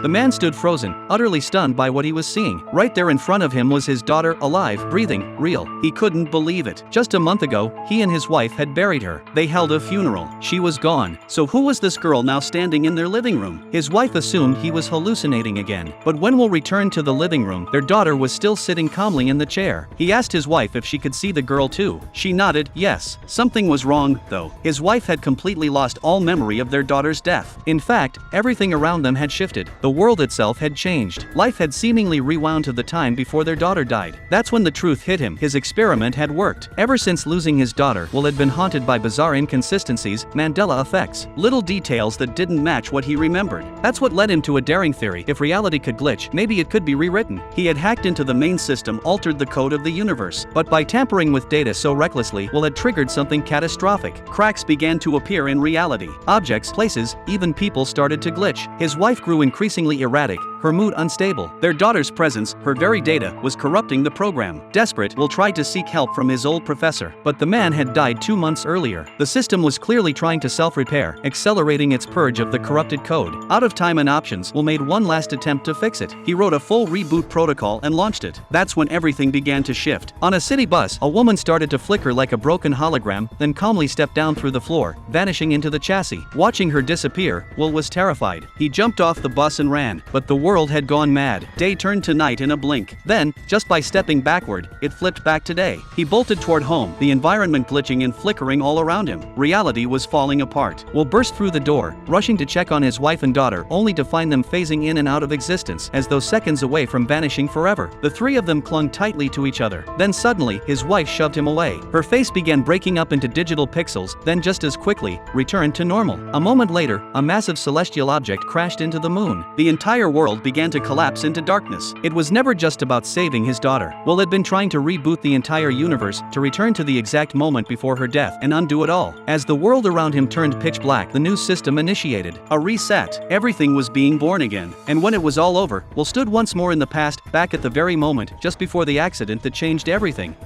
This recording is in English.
The man stood frozen, utterly stunned by what he was seeing. Right there in front of him was his daughter, alive, breathing, real. He couldn't believe it. Just a month ago, he and his wife had buried her. They held a funeral. She was gone. So who was this girl now standing in their living room? His wife assumed he was hallucinating again. But when Will returned to the living room, their daughter was still sitting calmly in the chair. He asked his wife if she could see the girl too. She nodded, yes. Something was wrong, though. His wife had completely lost all memory of their daughter's death. In fact, everything around them had shifted. The world itself had changed. Life had seemingly rewound to the time before their daughter died. That's when the truth hit him. His experiment had worked. Ever since losing his daughter, Will had been haunted by bizarre inconsistencies, Mandela effects, little details that didn't match what he remembered. That's what led him to a daring theory. If reality could glitch, maybe it could be rewritten. He had hacked into the main system, altered the code of the universe. But by tampering with data so recklessly, Will had triggered something catastrophic. Cracks began to appear in reality. Objects, places, even people started to glitch. His wife grew increasingly erratic, her mood unstable. Their daughter's presence, her very data, was corrupting the program. Desperate, Will tried to seek help from his old professor, but the man had died 2 months earlier. The system was clearly trying to self-repair, accelerating its purge of the corrupted code. Out of time and options, Will made one last attempt to fix it. He wrote a full reboot protocol and launched it. That's when everything began to shift. On a city bus, a woman started to flicker like a broken hologram, then calmly stepped down through the floor, vanishing into the chassis. Watching her disappear, Will was terrified. He jumped off the bus and ran, but the world had gone mad. Day turned to night in a blink. Then, just by stepping backward, it flipped back to day. He bolted toward home, the environment glitching and flickering all around him. Reality was falling apart. Will burst through the door, rushing to check on his wife and daughter, only to find them phasing in and out of existence, as though seconds away from vanishing forever. The three of them clung tightly to each other. Then suddenly, his wife shoved him away. Her face began breaking up into digital pixels, then just as quickly, returned to normal. A moment later, a massive celestial object crashed into the moon. The entire world began to collapse into darkness. It was never just about saving his daughter. Will had been trying to reboot the entire universe, to return to the exact moment before her death and undo it all. As the world around him turned pitch black, the new system initiated a reset. Everything was being born again. And when it was all over, Will stood once more in the past, back at the very moment, just before the accident that changed everything.